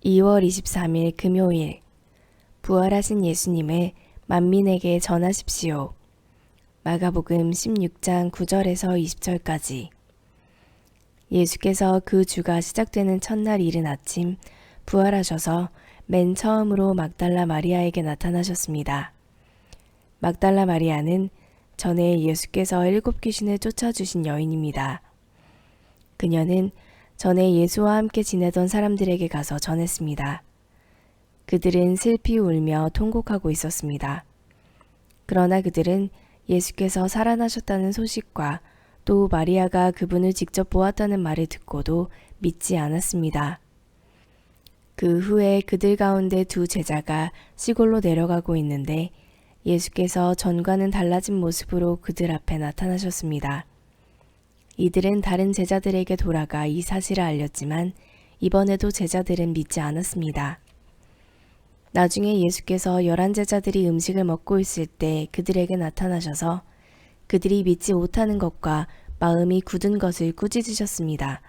2월 23일 금요일 부활하신 예수님을 만민에게 전하십시오. 마가복음 16장 9절에서 20절까지. 예수께서 그 주가 시작되는 첫날 이른 아침 부활하셔서 맨 처음으로 막달라 마리아에게 나타나셨습니다. 막달라 마리아는 전에 예수께서 7 귀신을 쫓아주신 여인입니다. 그녀는 전에 예수와 함께 지내던 사람들에게 가서 전했습니다. 그들은 슬피 울며 통곡하고 있었습니다. 그러나 그들은 예수께서 살아나셨다는 소식과 또 마리아가 그분을 직접 보았다는 말을 듣고도 믿지 않았습니다. 그 후에 그들 가운데 2 제자가 시골로 내려가고 있는데 예수께서 전과는 달라진 모습으로 그들 앞에 나타나셨습니다. 이들은 다른 제자들에게 돌아가 이 사실을 알렸지만 이번에도 제자들은 믿지 않았습니다. 나중에 예수께서 11 제자들이 음식을 먹고 있을 때 그들에게 나타나셔서 그들이 믿지 못하는 것과 마음이 굳은 것을 꾸짖으셨습니다.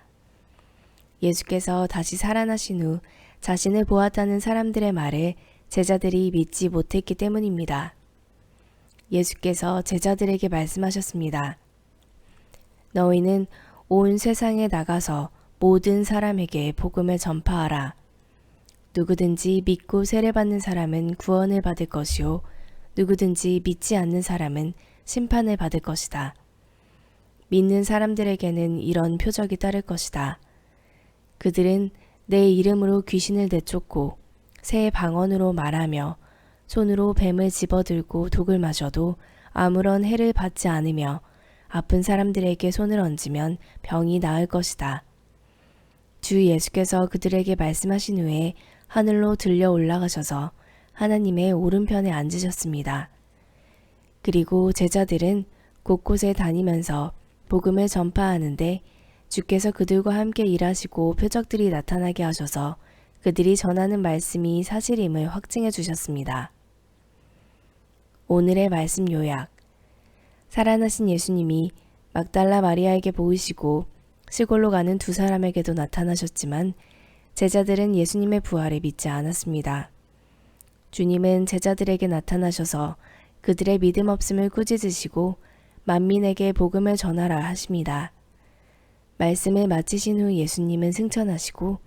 예수께서 다시 살아나신 후 자신을 보았다는 사람들의 말을 제자들이 믿지 못했기 때문입니다. 예수께서 제자들에게 말씀하셨습니다. 너희는 온 세상에 나가서 모든 사람에게 복음을 전파하라. 누구든지 믿고 세례받는 사람은 구원을 받을 것이요 누구든지 믿지 않는 사람은 심판을 받을 것이다. 믿는 사람들에게는 이런 표적이 따를 것이다. 그들은 내 이름으로 귀신을 내쫓고 새 방언으로 말하며 손으로 뱀을 집어들고 독을 마셔도 아무런 해를 받지 않으며 아픈 사람들에게 손을 얹으면 병이 나을 것이다. 주 예수께서 그들에게 말씀하신 후에 하늘로 들려 올라가셔서 하나님의 오른편에 앉으셨습니다. 그리고 제자들은 곳곳에 다니면서 복음을 전파하는데 주께서 그들과 함께 일하시고 표적들이 나타나게 하셔서 그들이 전하는 말씀이 사실임을 확증해 주셨습니다. 오늘의 말씀 요약. 살아나신 예수님이 막달라 마리아에게 보이시고 시골로 가는 2 사람에게도 나타나셨지만 제자들은 예수님의 부활을 믿지 않았습니다. 주님은 제자들에게 나타나셔서 그들의 믿음 없음을 꾸짖으시고 만민에게 복음을 전하라 하십니다. 말씀을 마치신 후 예수님은 승천하시고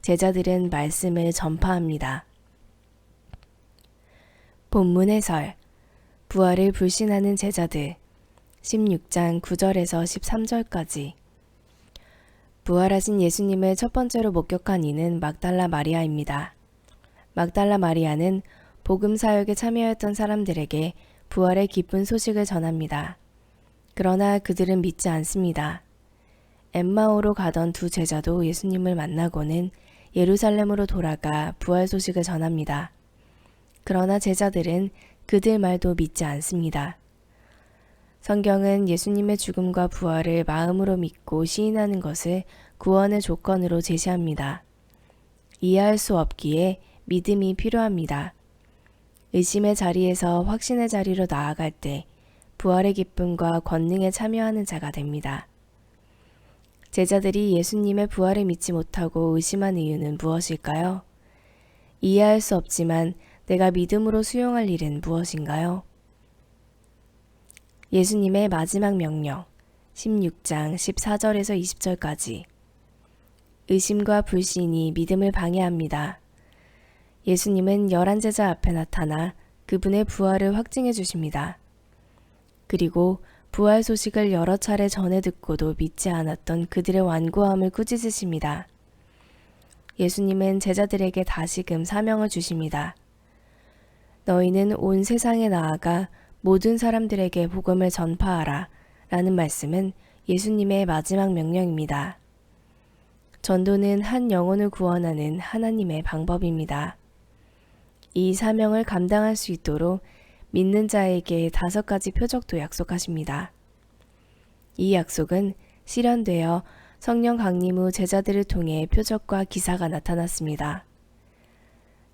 제자들은 말씀을 전파합니다. 본문 해설. 부활을 불신하는 제자들 16장 9절에서 13절까지. 부활하신 예수님을 첫 번째로 목격한 이는 막달라 마리아입니다. 막달라 마리아는 복음 사역에 참여했던 사람들에게 부활의 기쁜 소식을 전합니다. 그러나 그들은 믿지 않습니다. 엠마오로 가던 2 제자도 예수님을 만나고는 예루살렘으로 돌아가 부활 소식을 전합니다. 그러나 제자들은 그들 말도 믿지 않습니다. 성경은 예수님의 죽음과 부활을 마음으로 믿고 시인하는 것을 구원의 조건으로 제시합니다. 이해할 수 없기에 믿음이 필요합니다. 의심의 자리에서 확신의 자리로 나아갈 때 부활의 기쁨과 권능에 참여하는 자가 됩니다. 제자들이 예수님의 부활을 믿지 못하고 의심한 이유는 무엇일까요? 이해할 수 없지만 내가 믿음으로 수용할 일은 무엇인가요? 예수님의 마지막 명령 16장 14절에서 20절까지. 의심과 불신이 믿음을 방해합니다. 예수님은 11 제자 앞에 나타나 그분의 부활을 확증해 주십니다. 그리고 부활 소식을 여러 차례 전해 듣고도 믿지 않았던 그들의 완고함을 꾸짖으십니다. 예수님은 제자들에게 다시금 사명을 주십니다. 너희는 온 세상에 나아가 모든 사람들에게 복음을 전파하라 라는 말씀은 예수님의 마지막 명령입니다. 전도는 한 영혼을 구원하는 하나님의 방법입니다. 이 사명을 감당할 수 있도록 믿는 자에게 5 가지 표적도 약속하십니다. 이 약속은 실현되어 성령 강림 후 제자들을 통해 표적과 기사가 나타났습니다.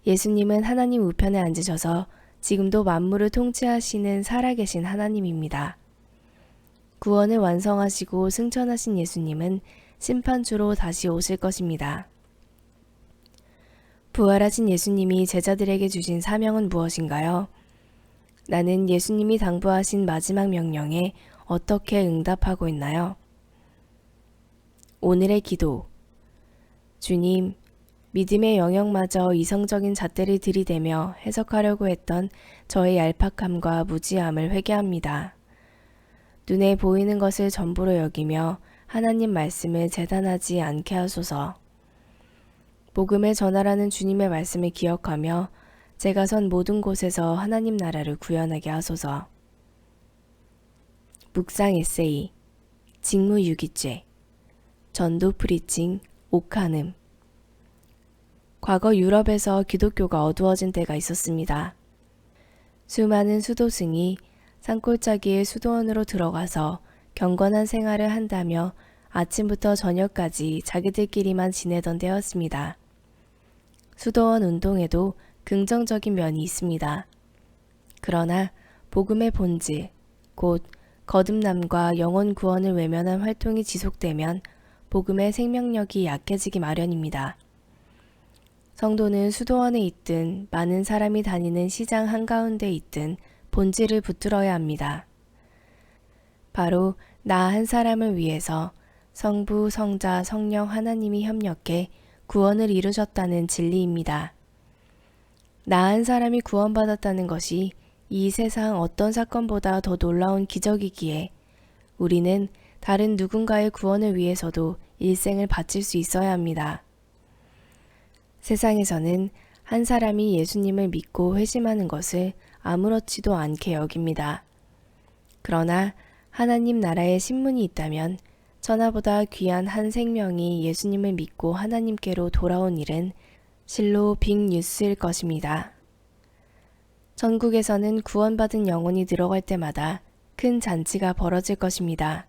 예수님은 하나님 우편에 앉으셔서 지금도 만물을 통치하시는 살아계신 하나님입니다. 구원을 완성하시고 승천하신 예수님은 심판주로 다시 오실 것입니다. 부활하신 예수님이 제자들에게 주신 사명은 무엇인가요? 나는 예수님이 당부하신 마지막 명령에 어떻게 응답하고 있나요? 오늘의 기도. 주님, 믿음의 영역마저 이성적인 잣대를 들이대며 해석하려고 했던 저의 얄팍함과 무지함을 회개합니다. 눈에 보이는 것을 전부로 여기며 하나님 말씀을 재단하지 않게 하소서. 복음을 전하라는 주님의 말씀을 기억하며 제가 선 모든 곳에서 하나님 나라를 구현하게 하소서. 묵상 에세이, 직무유기죄, 전도 프리칭, 옥한음. 과거 유럽에서 기독교가 어두워진 때가 있었습니다. 수많은 수도승이 산골짜기의 수도원으로 들어가서 경건한 생활을 한다며 아침부터 저녁까지 자기들끼리만 지내던 때였습니다. 수도원 운동에도 긍정적인 면이 있습니다. 그러나 복음의 본질, 곧 거듭남과 영혼 구원을 외면한 활동이 지속되면 복음의 생명력이 약해지기 마련입니다. 성도는 수도원에 있든 많은 사람이 다니는 시장 한가운데 있든 본질을 붙들어야 합니다. 바로 나 한 사람을 위해서 성부, 성자, 성령 하나님이 협력해 구원을 이루셨다는 진리입니다. 나 한 사람이 구원받았다는 것이 이 세상 어떤 사건보다 더 놀라운 기적이기에 우리는 다른 누군가의 구원을 위해서도 일생을 바칠 수 있어야 합니다. 세상에서는 한 사람이 예수님을 믿고 회심하는 것을 아무렇지도 않게 여깁니다. 그러나 하나님 나라에 신문이 있다면 천하보다 귀한 한 생명이 예수님을 믿고 하나님께로 돌아온 일은 실로 빅뉴스일 것입니다. 전국에서는 구원받은 영혼이 들어갈 때마다 큰 잔치가 벌어질 것입니다.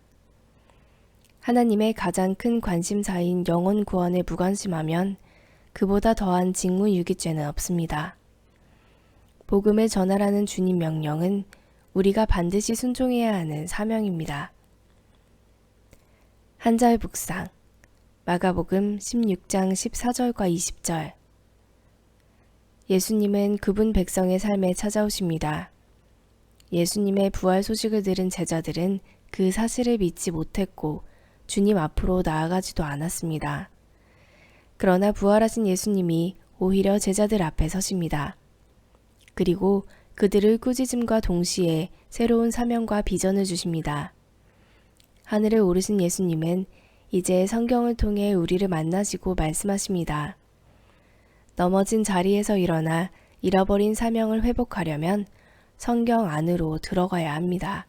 하나님의 가장 큰 관심사인 영혼 구원에 무관심하면 그보다 더한 직무유기죄는 없습니다. 복음을 전하라는 주님 명령은 우리가 반드시 순종해야 하는 사명입니다. 한절 묵상, 마가복음 16장 14절과 20절. 예수님은 그분 백성의 삶에 찾아오십니다. 예수님의 부활 소식을 들은 제자들은 그 사실을 믿지 못했고 주님 앞으로 나아가지도 않았습니다. 그러나 부활하신 예수님이 오히려 제자들 앞에 서십니다. 그리고 그들을 꾸짖음과 동시에 새로운 사명과 비전을 주십니다. 하늘을 오르신 예수님은 이제 성경을 통해 우리를 만나시고 말씀하십니다. 넘어진 자리에서 일어나 잃어버린 사명을 회복하려면 성경 안으로 들어가야 합니다.